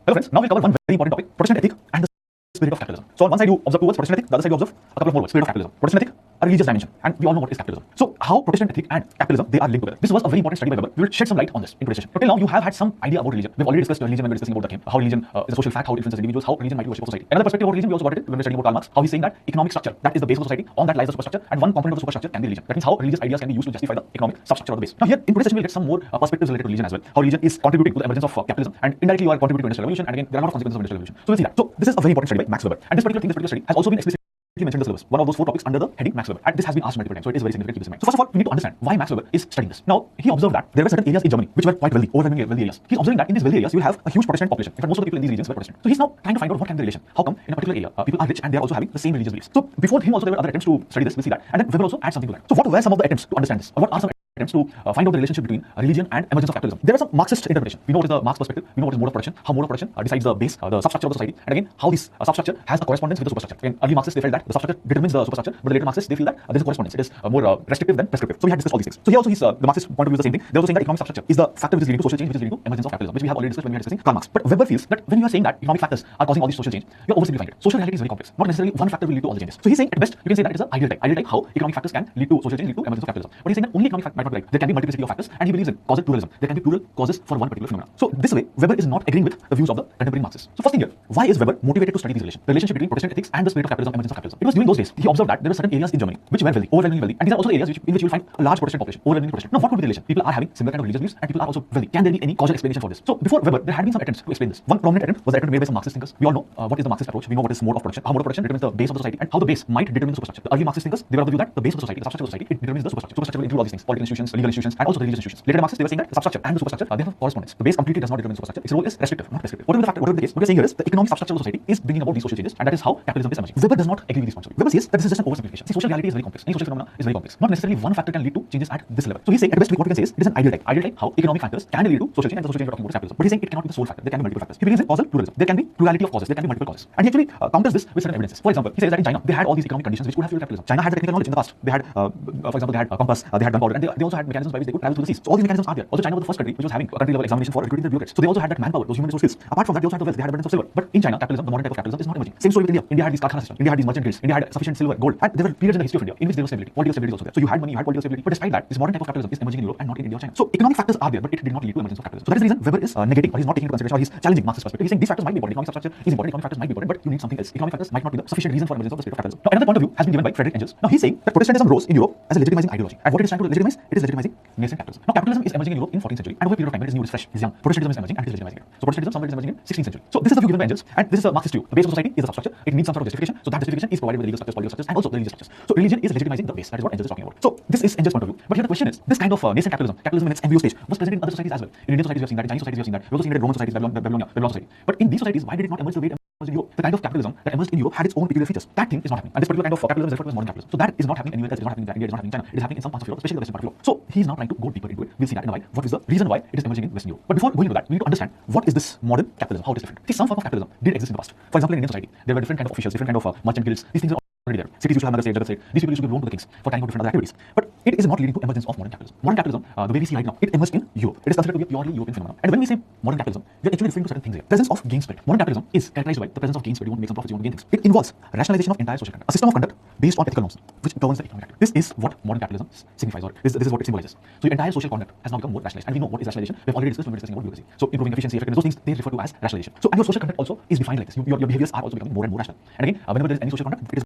Hello friends, now we'll cover one very important topic, Protestant ethic and the spirit of capitalism. So on one side you observe two words, Protestant ethic, the other side you observe a couple of more words, spirit of capitalism. Protestant ethic, a religious dimension, and we all know what is capitalism. So how Protestant ethic and capitalism, they are linked together. This was a very important study by Weber. We will shed some light on this in today's session. So till now you have had some idea about religion. We've already discussed religion when we were discussing about the Kim, how religion is a social fact, how it influences individuals, how religion might be worship of society. Another perspective about religion we also got it when we were studying about Karl Marx, how he's saying that economic structure, that is the base of society, on that lies the superstructure, and one component of the superstructure can be religion. That means how religious ideas can be used to justify the economic substructure of the base. Now here in today's session we'll get some more perspectives related to religion as well. How religion is contributing to the emergence of capitalism, and indirectly you are contributing to industrial revolution, and again there are a lot of consequences of industrial revolution. So we'll see that. So this is a very important study by Max Weber, and this particular study has also been explicitly mentioned in the syllabus, one of those 4 topics under the heading Max Weber, and this has been asked multiple times, so it is very significant to keep this in mind. So first of all, we need to understand why Max Weber is studying this. Now he observed that there were certain areas in Germany which were quite wealthy, overwhelmingly wealthy areas. He's observing that in these wealthy areas you will have a huge Protestant population. In fact, most of the people in these regions were Protestant. So he's now trying to find out what can be the relation. How come in a particular area people are rich and they are also having the same religious beliefs? So before him also there were other attempts to study this. We'll see that, and then Weber also adds something to that. So what were some of the attempts to understand this, or what are some attempts to find out the relationship between religion and emergence of capitalism? There are some Marxist interpretation. We know what is the Marx perspective. We know what is mode of production, how mode of production decides the base, the substructure of the society, and again how this substructure has a correspondence with the superstructure. Again, early Marxists they felt that the substructure determines the superstructure, but the later Marxists they feel that there is a correspondence. It is more restrictive than prescriptive. So we had discussed all these things. So here also the Marxist point of view is the same thing. They're also saying that economic structure is the factor which is leading to social change, which is leading to emergence of capitalism, which we have already discussed when we were discussing Karl Marx. But Weber feels that when you are saying that economic factors are causing all these social change, you're oversimplifying it. Social reality is very complex. Not necessarily one factor will lead to all the changes. So he's saying at best you can say that it is an ideal type. Ideal type how economic factors can lead to social change, lead to emergence of capitalism. But he's saying that only economic factors might not be right. There can be multiplicity of factors, and he believes in causal pluralism. There can be plural causes for one particular phenomenon. So this way, Weber is not agreeing with the views of the contemporary Marxists. So first thing here, why is Weber motivated to study these relations? The relationship between Protestant ethics and the spirit of capitalism, emergence of capitalism. Because during those days, he observed that there were certain areas in Germany which were wealthy, overwhelmingly wealthy, and these are also areas in which you will find a large Protestant population, overwhelmingly Protestant. Now, what could be the relation? People are having similar kind of religious beliefs, and people are also wealthy. Can there be any causal explanation for this? So before Weber, there had been some attempts to explain this. One prominent attempt was the attempt made by some Marxist thinkers. We all know what is the Marxist approach. We know what is mode of production. How mode of production determines the base of the society, and how the base might determine the superstructure. The early Marxist thinkers they were of the view that the base of the society, the substructure of the society, it determines the superstructure. Superstructure will include all these things: political institutions, legal institutions, and also the religious institutions. Later Marxists they were saying that the substructure and the superstructure they have correspondence. The base completely does not determine the superstructure. Its role is restrictive, not prescriptive. Whatever the fact, whatever the case, what we are saying here is the economic substructure of the society is bringing about these social changes, and that is how capitalism is emerging. Weber does not agree with these points. Weber says that this is just an oversimplification. See, social reality is very complex. Any social phenomena is very complex. Not necessarily one factor can lead to changes at this level. So he's saying at best what we can say is it is an ideal type. Ideal type how economic factors can lead to social change, and the social change we're talking about is capitalism. But he's saying it cannot be the sole factor. There can be multiple factors. He believes in causal pluralism. There can be plurality of causes. There can be multiple causes. And he actually counters this with certain evidences. For example, he says that in China they had all these economic conditions which could have fueled capitalism. China had the technical knowledge in the past. They had, for example, they had compass, they had gunpowder, and they also had mechanisms by which they could travel through the seas. So all these mechanisms are there. Also, China was the first country which was having a country level examination for recruiting their bureaucrats. So they also had that manpower, those human resource skills. Apart from that, they also had the wealth. They had abundance of silver. But in China, capitalism, the modern type of capitalism, is not emerging. Same story with India. India had these Karkhana system. India had these merchant guilds. India had sufficient silver, gold, and there were periods in the history of India in which there was stability. Political stability also there. So you had money, you had political stability. But despite that, this modern type of capitalism is emerging in Europe and not in India or China. So economic factors are there, but it did not lead to emergence of capitalism. So that is the reason Weber is negating, or he's not taking into consideration, or he's challenging Marxist perspective. He's saying these factors might be important. Economic substructure is important. Economic factors might be important, but you need something else. Economic factors might not be the sufficient reason for emergence of the spirit of capitalism. Now another point of view has been given by Friedrich Engels. Now he's saying that Protestantism rose in Europe as a legitimizing ideology, and what it is trying to legitimize, it is legitimizing nascent capitalism. Now capitalism is emerging in Europe in 14th century, and over a period of time, it is new, it is fresh, it is young. Protestantism is emerging, and it is legitimizing it. So Protestantism somewhere is emerging in 16th century. So this is the view given by Engels, and this is a Marxist view. The base of society is the substructure. It needs some sort of justification. So that justification is provided with the legal structures, political structures, and also the religious structures. So religion is legitimizing the base. That is what Engels is talking about. So this is Engels' point of view. But here the question is, this kind of nascent capitalism in its embryo stage was present in other societies as well. In Indian societies we have seen that, in Chinese societies we have seen that. We also seen it in Roman societies, Babylon society. But in these societies, why did it not emerge the way it emerged in Europe? The kind of capitalism that emerged in Europe had its own peculiar features. That thing is not happening. And this particular kind of capitalism is referred to as modern capitalism. So that is not happening anywhere else. It is not happening in India. It is not happening in China. It is happening in some parts of Europe, especially the western part of Europe. So he is now trying to go deeper into it. We'll see that in a while. What is the reason why it is emerging in Western Europe? But before going into that, we need to understand what is this modern capitalism, how it is different. See, some form of capitalism did exist in the past. For example, in Indian society, there were different kind of officials, different kind of merchant guilds. These things are already there. Cities used to have another state, other state. These people used to give loan to the kings for carrying out different other activities. But it is not leading to emergence of modern capitalism. Modern capitalism, the way we see right now, it emerged in Europe. It is considered to be a purely European phenomenon. And when we say modern capitalism, we are actually referring to certain things here. Presence of gain spirit. Modern capitalism is characterized by the presence of gain spirit. You want to make some profits, you want to gain things. It involves rationalization of entire social conduct, a system of conduct based on ethical norms, which governs the economic activity. This is what modern capitalism signifies, or this is what it symbolizes. So your entire social conduct has now become more rationalized. And we know what is rationalization. We've already discussed when we were discussing about bureaucracy. So improving efficiency, effectiveness, those things they refer to as rationalization. So and your social conduct also is defined like this. Your behaviors are also becoming more and more rational. And again, whenever there is any social conduct, it is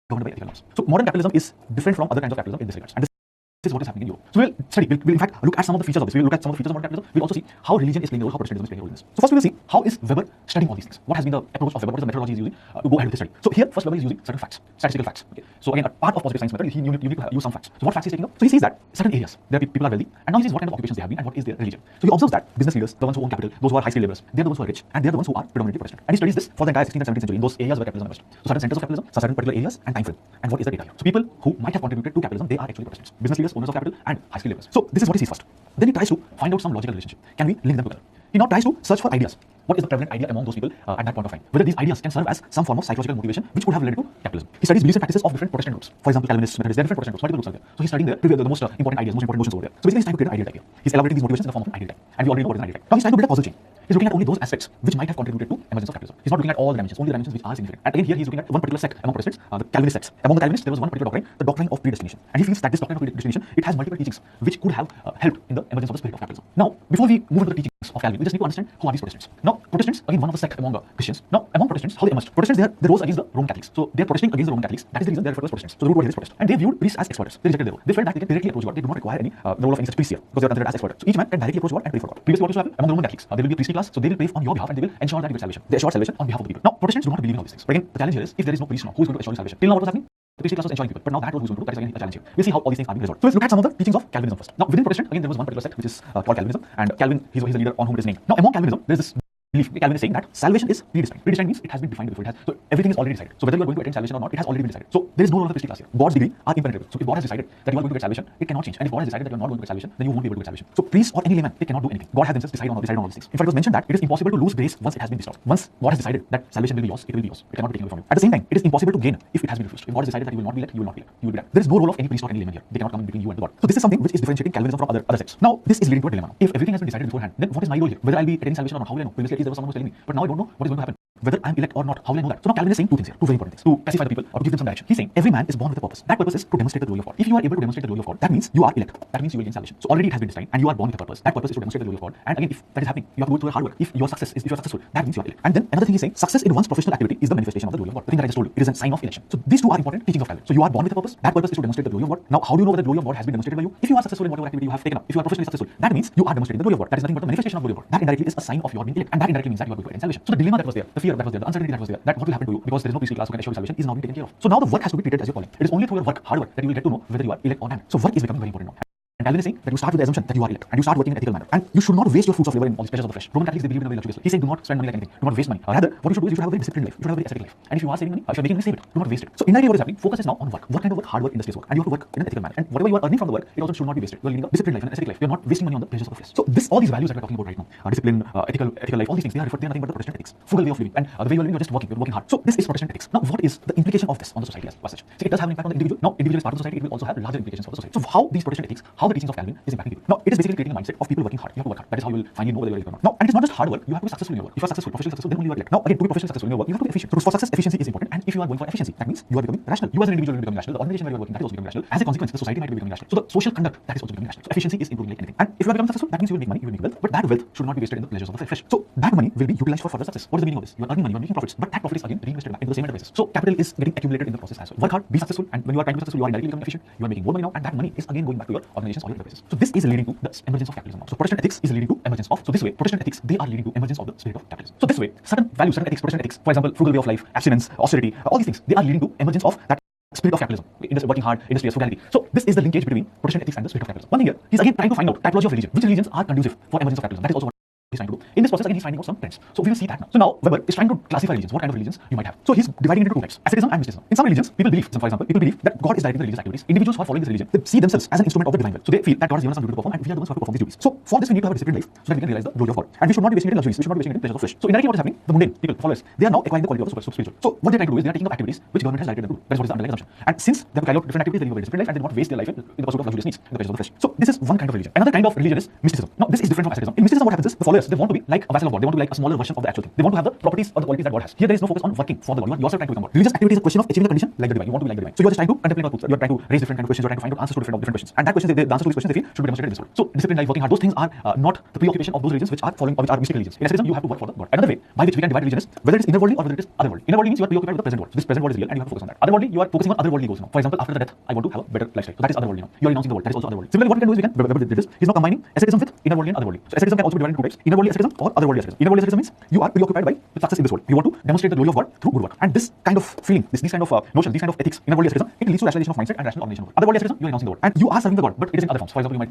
governed by ethical norms. So modern capitalism is different from other kinds of capitalism in this regard. And this is what is happening in Europe. So we'll study, we'll in fact look at some of the features of this. We'll look at some of the features of modern capitalism. We'll also see how religion is playing a role, how Protestantism is playing a role in this. So first we will see how is Weber studying all these things. What has been the approach of Weber? What is the methodology he's using to go ahead with this study? So here first Weber is using certain facts, statistical facts. Okay. So again, a part of positive science method, you need to use some facts. So what facts he's taking up? So he sees that certain areas, there are people are wealthy, and now he sees what kind of occupations they have been and what is their religion. So he observes that business leaders, the ones who own capital, those who are high skilled laborers, they are the ones who are rich, and they are the ones who are predominantly Protestant. And he studies this for the entire 16th and 17th century in those areas where capitalism emerged. So certain centers of capitalism, so certain particular areas and time frame. And what is the data here? So people who might have contributed to capitalism, they are actually Protestants. Business leaders, owners of capital, and high skilled laborers. So this is what he sees first. Then he tries to find out some logical relationship. Can we link them together? He now tries to search for ideas. What is the prevalent idea among those people at that point of time? Whether these ideas can serve as some form of psychological motivation which could have led to capitalism. He studies beliefs and practices of different Protestant groups. For example, Calvinists, Methodists, there are different Protestant groups, multiple groups are there. So he's studying the most important ideas, most important notions over there. So basically he's trying to create an ideal type here. He's elaborating these motivations in the form of an ideal type. And we already know what is an ideal type. Now he's trying to build a causal chain. He's looking at only those aspects which might have contributed to emergence of capitalism. He's not looking at all the dimensions, only the dimensions which are significant. And again, here he's looking at one particular sect among Protestants, the Calvinist sects. Among the Calvinists, there was one particular doctrine, the doctrine of predestination. And he feels that this doctrine of predestination, it has multiple teachings which could have helped in the emergence of the spirit of capitalism. Now, before we move into the teachings of Calvin, we just need to understand who are these Protestants. Now, Protestants, again, one of the sect among Christians. Now, among Protestants, how they emerged? Protestants, they rose against the Roman Catholics. So they are protesting against the Roman Catholics. That is the reason they are referred to as Protestants. So the root word here is Protestant. And they viewed priests as exploiters. They rejected their role. They felt that they can directly approach God. They do not require any the role of any such priest here because they are considered as exploiters. So each man can directly approach God and pray for God. Previously, what used to happen among the Roman Catholics? They will be a priestly class, so they will pray on your behalf and they will ensure that you get salvation. They assure salvation on behalf of the people. Now, Protestants do not believe in all these things. But again, the challenge here is if there is no priest now, who is going to assure you salvation? Till now, what was happening? The priestly class was ensuring people, but now that was who's going to do. That is again a challenge here. We'll see how all these things are being resolved. So let's look at some of the teachings of Calvinism first. Now, within Protestant, again, there was one particular sect which is called Calvinism, and Calvin, he's the leader on whom it is named. Now, among Calvinism, there is this belief. Calvin is saying that salvation is predestined. Predestined means it has been defined before. So everything is already decided. So whether you are going to attain salvation or not, it has already been decided. So there is no role of the priestly class here. God's degree are impenetrable. So if God has decided that you are going to get salvation, it cannot change. And if God has decided that you are not going to get salvation, then you won't be able to get salvation. So priests or any layman, they cannot do anything. God has themselves decided on all these things. In fact, it was mentioned that it is impossible to lose grace once it has been bestowed. Once God has decided that salvation will be yours, it will be yours. It cannot be taken away from you. At the same time, it is impossible to gain if it has been refused. If God has decided that you will not be elect, you will not be elect. You will be dead. There is no role of any priest or any layman here. They cannot come in between you and the God. So this is something which is differentiating Calvinism from other sects. Now, this is leading to a dilemma. If everything has been decided beforehand, then what is my role here? Whether I'll be attaining salvation or not? How will I know? Previously, at least there was someone who was telling me, but now I don't know what is going to happen. Whether I'm elect or not, how will I know that? So now Calvin is saying two things here, two very important things, to pacify the people or to give them some direction. He's saying every man is born with a purpose. That purpose is to demonstrate the glory of God. If you are able to demonstrate the glory of God, that means you are elect. That means you will gain salvation. So already it has been decided, and you are born with a purpose. That purpose is to demonstrate the glory of God. And again, if that is happening, you have to go through a hard work. If you are successful, that means you are elect. And then another thing he's saying, success in one's professional activity is the manifestation of the glory of God. The thing that I just told you, it is a sign of election. So these two are important teachings of Calvin. So you are born with a purpose. That purpose is to demonstrate the glory of God. Now, how do you know whether the glory of God has been demonstrated by you? If you are successful in whatever activity you have taken up, if you are professionally successful, that means you are demonstrating the glory of God. That is nothing but the manifestation of the glory of God. That indirectly is a sign of your being elect, and that indirectly means that you are going to attain salvation. So the dilemma that was there, the fear that was there, the uncertainty that was there, that what will happen to you because there is no priestly class who can assure you salvation is now being taken care of. So now the work has to be treated as your calling. It is only through your work, hard work, that you will get to know whether you are elect or not. So work is becoming very important now. And Calvin is saying that you start with the assumption that you are elect and you start working in an ethical manner. And you should not waste your fruits of labor in all these pleasures of the flesh. Roman Catholics, they believe in a very luxurious life. He's saying do not spend money like anything. Do not waste money. Rather, what you should do is you should have a very disciplined life. You should have a very ascetic life. And if you are saving money, if you are making money, save it. Do not waste it. So indirectly what is happening? Focus is now on work. What kind of work? Hard work, industrious work. And you have to work in an ethical manner. And whatever you are earning from the work, it also should not be wasted. You are leading a disciplined life and an ascetic life. You are not wasting money on the pleasures of the flesh. So all these values that we are talking about right now, discipline, ethical life, all these things, they are nothing but the Protestant ethics. Frugal way of living. And the way you are living, you are just working. You are working hard. So this is Protestant ethics. Now what is the implication of this on the society as such? See, it does have an impact on the individual. Now individual is part of the society, it will also have larger implications for the society. So how these Protestant ethics, how the teachings of Calvin is impacting people. Now it is basically creating a mindset of people working hard. You have to work hard. That is how you will finally know whether you are elect or not. Now, and it is not just hard work. You have to be successful in your work. If you are successful, professionally successful, then only you are elect. Now, again, to be professionally successful in your work, you have to be efficient. So for success, efficiency is important. And if you are going for efficiency, that means you are becoming rational. You as an individual will become rational. The organization where you are working, that is also becoming rational. As a consequence, the society might be becoming rational. So the social conduct, that is also becoming rational. So efficiency is improving like anything. And if you are becoming successful, that means you will make money, you will make wealth. But that wealth should not be wasted in the pleasures of the flesh. So that money will be utilized for further success. What is the meaning of this? You are earning money, you are making profits, but that profit is again reinvested back into the same enterprises. So capital is getting accumulated in the process as well. Work hard, be successful, and when you are trying to be successful, you are indirectly becoming efficient. You are making more money now, and that money is again going back to your organizations or your enterprises. So this is leading to the emergence of capitalism now. So Protestant ethics is leading to emergence of. So this way, Protestant ethics, they are leading to emergence of the spirit of capitalism. So this way, certain values, certain ethics, Protestant ethics, for example, frugal way of life, abstinence, austerity, all these things, they are leading to emergence of that spirit of capitalism, working hard, industrious, frugality. So this is the linkage between Protestant ethics and the spirit of capitalism. One thing here, he's again trying to find out typology of religion. Which religions are conducive for emergence of capitalism? That is also what he's trying to do. In this process, again, he's finding out some trends. So we will see that now. So now Weber is trying to classify religions. What kind of religions you might have. So he's dividing into two types: asceticism and mysticism. In some religions, people believe, for example, people believe that God is directing the religious activities. Individuals who are following this religion, they see themselves as an instrument of the divine will. So they feel that God has given us some duty to perform, and we are the ones who have to perform these duties. So for this, we need to have a disciplined life so that we can realize the glory of God. And we should not be wasting it in luxuries. We should not be wasting it in pleasures of flesh. So indirectly, what is happening? The mundane people, followers, they are now acquiring the quality of the super spiritual. So what they're trying to do is they are taking up activities which government has directed them to do. That is what is the underlying assumption. And since they have carried out different activities, they live a very disciplined life and they do not waste their life in the pursuit of luxurious needs, in the pleasures of the flesh. So this is one kind of religion. Another kind of religion is mysticism. Now this is different from asceticism. In mysticism, what happens is the followers, they want to be like a vassal of God. They want to be like a smaller version of the actual thing. They want to have the properties or the qualities that God has. Here there is no focus on working for the God. You are yourself trying to become God. Religious activity is a question of achieving the condition like the divine. You want to be like the divine. So you are just trying to contemplate truth. You are trying to raise different kind of questions. You are trying to find out answers to different questions. And that questions, the answers to these questions, they feel should be demonstrated in this world. So discipline, life, working hard, those things are not the preoccupation of those religions which are following or which are mystic religions. In asceticism, you have to work for the God. Another way by which we can divide religion is whether it is innerworldly or whether it is otherworldly. Innerworldly means you are preoccupied with the present world. So this present world is real and you have to focus on that. Otherworldly, you are focusing on otherworldly goals now. For example, after the death, I want to have a better lifestyle. So that is otherworldly now. You are renouncing the world. That is also otherworldly. Similarly, what we can do is we can Weber did this. He's now combining asceticism with innerworldly and otherworldly. So asceticism can also be divided into two types: innerworldly asceticism or otherworldly asceticism. Innerworldly asceticism means you are preoccupied by the success in this world. You want to demonstrate the glory of God through good work. And this kind of feeling, these kind of notions, these kind of ethics, innerworldly asceticism, it leads to rationalization of mindset and rational organization of work. Otherworldly asceticism, you are renouncing the world and you are serving the God, but it is in other forms. For example, you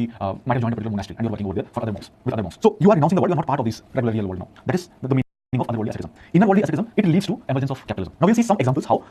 might have joined a particular monastery and you are working over there for other monks with other monks. So you are renouncing the world. You are not part of this regular real world now. That is the meaning of otherworldly asceticism. Innerworldly asceticism, it leads to emergence of capitalism. Now we'll see some examples how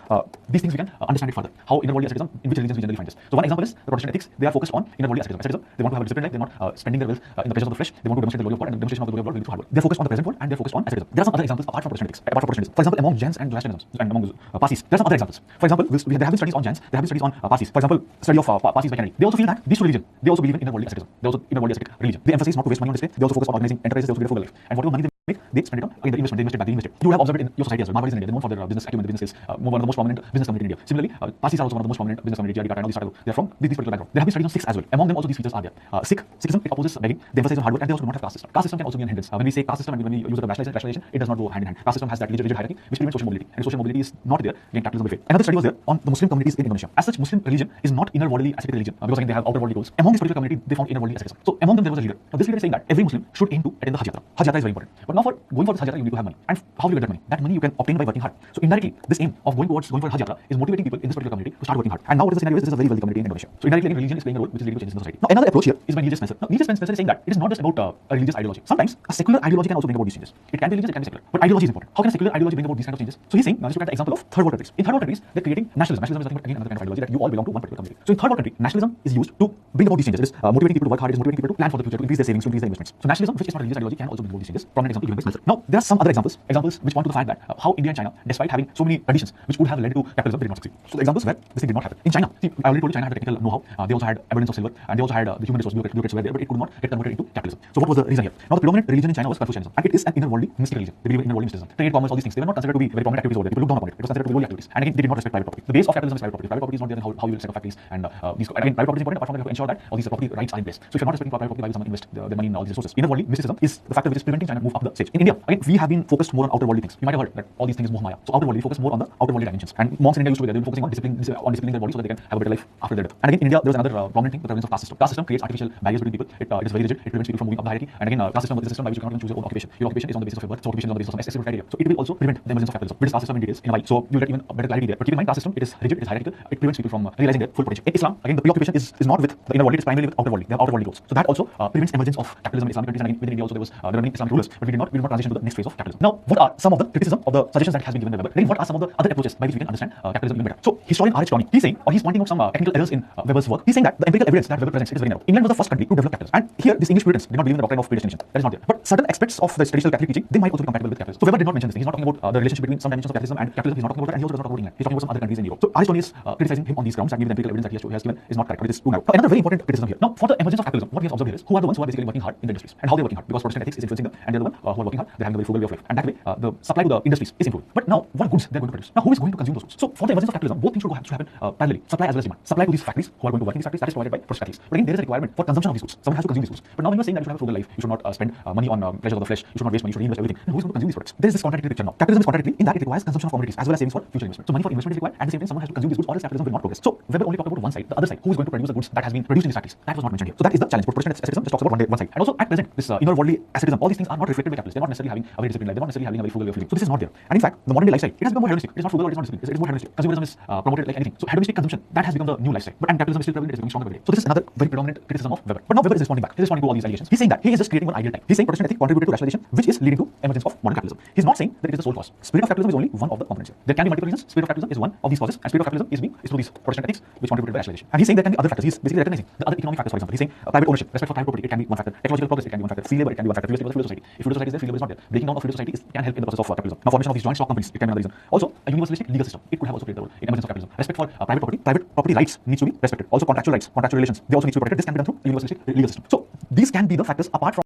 these things we can understand it further. How innerworldly asceticism, in which religions we generally find this. So one example is the Protestant ethics. They are focused on innerworldly asceticism. They want to have a disciplined life. They are not spending their wealth in the pleasures of the flesh. They want to demonstrate the glory of God, and the demonstration of the glory of God will lead to hard work. They are focused on the present world and they are focused on asceticism. There are some other examples apart from Protestant ethics, apart from Protestantism. For example, among Jains and Zoroastrianism and among Parsis, there are some other examples. For example, there have been studies on Jains, there have been studies on Parsis. For example, study of Parsis by Kennedy. They also feel that these two religions, they also believe in innerworldly asceticism. They also innerworldly ascetic religion. They emphasize not to waste money on display. They also focus on organizing enterprises. They also get a frugal life. And whatever money they they spend it on again the investment. They invested back. They invested. You would have observed it in your society as well. Marwardis in India, they're known for their business acumen, the business skills. One of the most prominent business community in India. Similarly, Parsis are also one of the most prominent business community. GRD, Tata, and all these started. They're from these particular background. There have been studies on Sikhs as well. Among them, also these features are there. Sikhism, it opposes begging. They emphasize on hard work, and they also do not have caste system. Caste system can also be an hindrance. When we say caste system and when we use the rationalization, it does not go hand in hand. Caste system has that rigid hierarchy which prevents social mobility, and social mobility is not there. Again, capitalism will fail. Another study was there on the Muslim communities in Indonesia. As such, Muslim religion is not inner worldly ascetic religion because again they have outer worldly goals. Among this particular community, they found inner worldly asceticism. So among them there was a leader. Now this leader is saying that every Muslim should aim to attend the Hajj Yatra. Hajj Yatra is very important. But now for going for this Hajj Yatra, you need to have money. And how will you get that money? That money you can obtain by working hard. So indirectly, this aim of going for Hajj Yatra is motivating people in this particular community to start working hard. And now what is the scenario is this is a very wealthy community in Indonesia. So indirectly, again, religion is playing a role which is leading to changes in the society. Now another approach here is by Neil Spencer. Now Neil Spencer is saying that it is not just about a religious ideology. Sometimes a secular ideology can also bring about these changes. It can be religious, it can be secular. But ideology is important. How can a secular ideology bring about these kind of changes? So he's saying, now let's look at the example of third world countries. In third world countries, they're creating nationalism. Nationalism is nothing but again another kind of ideology that you all belong to one particular community. So in third world country, nationalism is used to bring about these changes. It is motivating people to work hard, it is motivating people to plan for the future, to increase their savings, to increase their investments. So nationalism, which is not a religious ideology, can also bring about these changes. Prominent example given by Spencer. Now there are some other examples which point to the fact that how India and China, despite having so many traditions which would have led to capitalism, they did not succeed. So the examples where this thing did not happen. In China, see, I already told you China had the technical know-how. They also had abundance of silver, and they also had the human resource bureaucrats were there, but it could not get converted into capitalism. So what was the reason here? Now the predominant religion in China was Confucianism, and it is an inner worldly mystical religion. They believe in inner worldly mysticism. Trade, commerce, all these things, they were not considered to be very prominent activities over there. People looked down upon it. It was considered to be lowly activities. And again, they did not respect private property. The base of capitalism is private property. Private property is not there in how you will set up factories and these. Again, private property is important. Apart from that, you have to ensure that all these property rights are in place. So if you're not respecting private property, why will someone invest their money in all these resources? Inner worldly mysticism is the factor which is preventing China to move up the stage. In India, again, we have been focused more on outer worldly things. You might have heard that all these things is Mohamaya. So outer worldly, we focus more on the outer worldly dimensions. And monks in India used to be there. They were focusing on disciplining their body so that they can have a better life after their death. And again, in India, there was another prominent thing, the prevalence of caste system. Caste system creates artificial barriers between people. It is very rigid. It prevents people from moving up the hierarchy. And again, caste system is a system by which you cannot even choose your own occupation. Your occupation is on the basis of your birth. So occupation is on the basis of excessive criteria. So it will also prevent the emergence of capitalism. We'll discuss caste system in details in a while. So you'll get even a better clarity there. But keep in mind, caste system, it is rigid, it is hierarchical. It prevents people from realizing their full potential. In Islam, again, the preoccupation is not with the inner worldly, it's primarily with outer worldly. They have outer worldly goals. So that also prevents emergence of capitalism in Islamic countries. And again, within India also there were many Islamic rulers, but we did not transition to the next phase of capitalism. Now, what are some of the criticism of the suggestions that has been given by Weber? Then what are some of the other approaches by which we can understand capitalism even better? So historian R.H. Tawney, he's saying, or he's pointing out some technical errors in Weber's work. He's saying that the empirical evidence that Weber presents is very narrow. England was the first country to develop capitalism, and here these English Puritans did not believe in the doctrine of predestination. That is not there. But certain aspects of the traditional Catholic teaching, they might also be compatible with capitalism. So Weber did not mention this thing. He's not talking about the relationship between some dimensions of capitalism and capitalism. He's not talking about that, and he also does not talk about England. He's talking about some other countries in Europe. So R.H. Tawney is criticizing him on these grounds, and maybe the empirical evidence that he has given is not correct, but it is too narrow. Now, another very important criticism here. Now, for the emergence of capitalism, what we have observed here is who are the ones who are basically working hard in the industries and how they're working hard, because Protestant ethics is influencing them, and they're the one who are working hard. They're having a very frugal way of life, and that way the supply to the industries is improved. But now, what goods they're going to produce? Now, who is going to consume those goods? So, for the emergence of capitalism, both things should happen parallelly. Supply as well as demand. Supply to these factories who are going to work in these factories, that is provided by Protestant ethics. But again, there is a requirement for consumption of these goods. Someone has to consume these goods. But now, when you're saying that you should have a frugal life, you should not spend money on pleasures of the flesh, you should not waste money, you should reinvest everything. Then who is going to consume these products? There is this contradictory picture now. Capitalism is contradictory in that it requires consumption of commodities as well as savings for future investment. So money for investment is required, and at the same time, someone has to consume these goods, or else capitalism will not progress. So Weber only talked about one side, the other side, who is going to produce the goods that has been produced in these factories. That was not mentioned here. So that is the challenge. But Protestant asceticism just talks about one side. And also at present, this inner worldly asceticism, all these things are not reflected by capitalists. They're not necessarily having a very disciplined life. They're not necessarily having a very frugal way of living. So this is not there. And in fact, the modern day lifestyle, it has become more hedonistic. It is not frugal or it is not disciplined. It is more hedonistic. Consumerism is promoted like anything. So hedonistic consumption, that has become the new lifestyle. But and capitalism is still prevalent, it is becoming stronger every day. So this is another very predominant criticism of Weber. But now Weber is responding back. He's responding to all these allegations. He's saying that he is just creating one ideal type. He's saying Protestant ethic contributed to rationalization, which is leading to emergence of modern capitalism. He's not saying that it is the sole cause. Spirit of capitalism is only one of the components here. There can be multiple reasons. Spirit of capitalism is one of these causes, and spirit of capitalism is through these Protestant ethics which contributed to rationalization. And he's saying there can be other factors. He's basically recognizing the other economic factors. For example, he's saying private ownership, respect for private property, it can be one factor. Technological progress, it can be one factor. Free labor, it can be one factor. Free labor is a society. If feudal society is there, free labor is not there. Breaking down of feudal society can help in the process of capitalism. Now, formation of these joint stock companies, it can be another reason. Also, a universalistic legal system, it could have also played the role in emergence of capitalism. Respect for private property rights needs to be respected. Also, contractual rights, contractual relations, they also need to be protected. This can be done through a universalistic legal system. So these can be the factors apart from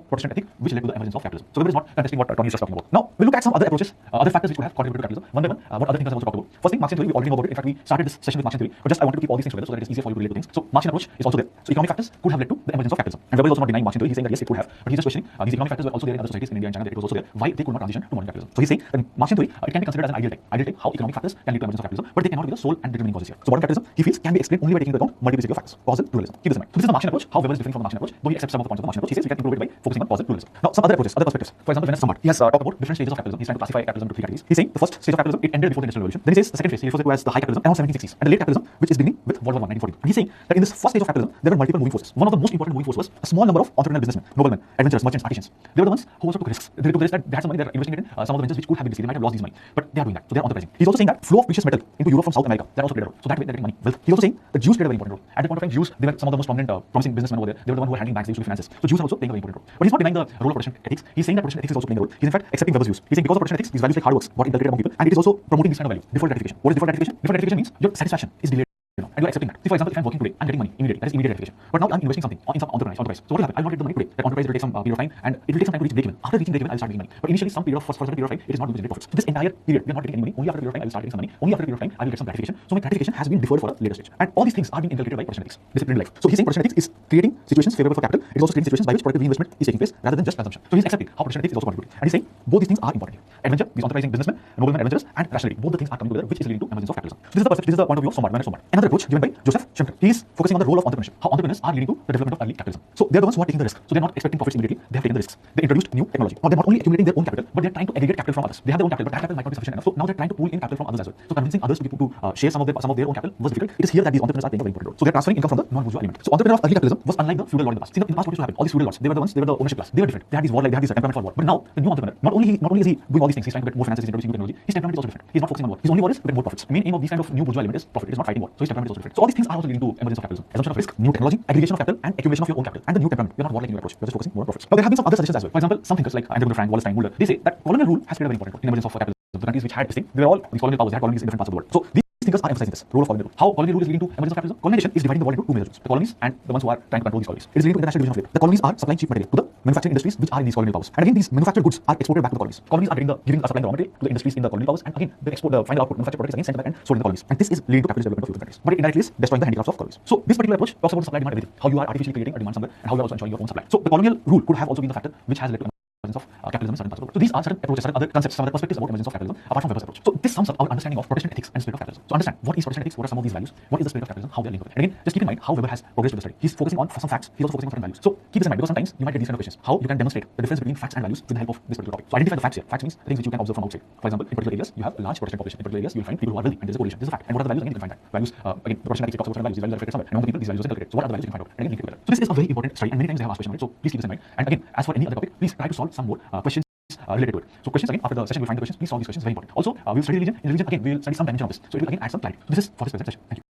Protestant ethic which led to the emergence of capitalism. So Weber is not contesting what Tawney is just talking about. Now we'll look at some other approaches, other factors which could have contributed to capitalism. One by one, what other things have also talked about. First thing, Marxian theory, we already know about it. In fact, we started this session with Marxian theory, but just I wanted to keep all these things together so that it is easier for you to relate to things. So Marxian approach is also there. So economic factors could have led to the emergence of capitalism. And Weber is also not denying Marxian theory. He's saying that yes, it could have, but he's just questioning these economic factors were also there in other societies in India and China. That it was also there. Why they could not transition to modern capitalism? So he's saying that in Marxian theory, it can be considered as an ideal type. Ideal type, how economic factors can lead to emergence of capitalism, but they cannot be the sole and determining causes here. So modern capitalism, he feels, can be explained only by taking into account multiplicity of factors. Causal pluralism. Keep this in mind. So this is the Marxian approach. How Weber is different from the Marxian approach, though he accepts some of the points of the Marxian approach. He says we can improve it by focusing on causal pluralism. Now some other approaches, other perspectives. For example, Venice Samad, he has talked about different stages of capitalism. He's trying to classify capitalism into three categories. He's saying the first stage of capitalism, it ended before the Industrial Revolution. Then he says the second phase, he refers to as the high capitalism around 1760s, and the late capitalism, which is beginning with World War I, 1914. And he's saying that in this first stage of capitalism, there were multiple moving forces. One of the most important moving forces was a small number of entrepreneurial businessmen, noblemen, adventurers, merchants, artisans. They were the ones who also took risks. They took risks that they had some money, they're investing it in some of the ventures which could have been risky. They might have lost these money, but they are doing that. So they are enterprising. He's also saying that flow of precious metal into Europe from South America, that also played a role. So that way they're getting money, wealth. He's also saying that Jews played a very important role. At the point of time, Jews, they were some of the most prominent, promising businessmen over there. They were the ones who were handling banks, they used to be finances. So Jews are also playing a very important role. But he's not denying the role of Protestant ethics. He's saying that Protestant ethics is also playing a role. He's in fact accepting Weber's views. He's saying because of Protestant ethics, these values like hard works got inculcated among people, and it is also promoting this kind of value. Default gratification. What is default gratification? Default gratification means your satisfaction is delayed. and you are accepting that. See, for example, if I'm working today, I'm getting money immediately. That is immediate gratification. But now I'm investing something in some enterprise. So what will happen? I will not get the money today. That enterprise will take some period of time, and it will take some time to reach break even. After reaching break even, I'll start making money. But initially, some period of for a certain period of time, it is not going to generate profits. So this entire period, we are not getting any money. Only after a period of time, I will start getting some money. Only after a period of time, I will get some gratification. So my gratification has been deferred for a later stage. And all these things are being inculcated by Protestant ethics, disciplined life. So he's saying Protestant ethics is creating situations favorable for capital. It is also creating situations by which productive reinvestment is taking place rather than just consumption. So he's accepting how Protestant ethics is also contributing. And he's saying both these things are important here. Adventure, these enterprising businessmen, noblemen adventurers, and rationality. Both the things are coming together, which is leading to emergence of capitalism. This is the point of view of Sombart. Another approach given by Joseph Schumpeter. He is focusing on the role of entrepreneurship. How entrepreneurs are leading to the development of early capitalism. So they're the ones who are taking the risk. So they're not expecting profits immediately. They have taken the risks. They introduced new technology. Now they're not only accumulating their own capital, but they're trying to aggregate capital from others. They have their own capital, but that capital might not be sufficient enough. So now they're trying to pull in capital from others as well. So convincing others to share some of their own capital was difficult. It is here that these entrepreneurs are playing a very important role. So they're transferring income from the non-bourgeois element. So entrepreneur of early capitalism was unlike the feudal lord in the past. See, in the past, what used to happen? All these feudal lords, they were the ownership class. They were different. They had these warlike, they had these temperament for war. But now the new entrepreneur, not only is he doing all these things, he's trying to get more finances, he's introducing new technology. His temperament is also different. He's not focusing on war. His only war is to get more profits. The main aim of these kind of new bourgeois element is profit. It is not fighting war. So his temperament is also different. So all these things are also leading to emergence of capitalism. Assumption of risk, new technology, aggregation of capital, and accumulation of your own capital. And the new temperament. You're not warlike in your approach. You're just focusing more on profits. Now there have been some other suggestions as well. For example, some thinkers like Andrew Frank, Wallerstein, Mulder, they say that colonial rule has played a very important role in emergence of capitalism. The countries which had this thing, they were all these colonial powers. They had colonies in different parts of the world. So these thinkers are emphasizing this role of colonial rule. How colonial rule is leading to emergence of capitalism? Colonization is dividing the world into two major groups: the colonies and the ones who are trying to control these colonies. It is leading to international division of labor. The colonies are supplying cheap material to the manufacturing industries which are in these colonial powers. And again, these manufactured goods are exported back to the colonies. Colonies are supplying the raw material to the industries in the colonial powers, and again, the final output manufactured product is again sent back and sold in the colonies. And this is leading to capitalist development of European countries. But it indirectly is destroying the handicrafts of colonies. So this particular approach talks about supply demand everything. How you are artificially creating a demand somewhere, and how you are also ensuring your own supply. So the colonial rule could have also been the factor which has led to of capitalism in certain parts of the world. So these are certain approaches, certain other concepts, some other perspectives about emergence of capitalism apart from Weber's approach. So this sums up our understanding of Protestant ethics and spirit of capitalism. So understand what is Protestant ethics, what are some of these values, what is the spirit of capitalism, how they are linked with it. And again, just keep in mind how Weber has progressed with the study. He's focusing on some facts, he's also focusing on certain values. So keep this in mind because sometimes you might get these kind of questions. How you can demonstrate the difference between facts and values with the help of this particular topic. So identify the facts here. Facts means the things which you can observe from outside. For example, in particular areas you have a large Protestant population. In particular areas you will find people who are wealthy, and there's a correlation. This is a fact. And what are the values? Again, you can find that. Values, again, the Protestant ethics talks about certain values. These values are reflected somewhere. And among the people, these values are inculcated. So what are the values you can find out? And again, link it together. So this is a very important study, and many times they have asked questions on it. So please keep this in mind. And again, as for any other topic, please try to solve some more questions related to it. So questions again, after the session we'll find the questions. Please solve these questions, very important. Also, we'll study religion. In religion, again, we'll study some dimension of this. So it will again add some clarity. So this is for this present session. Thank you.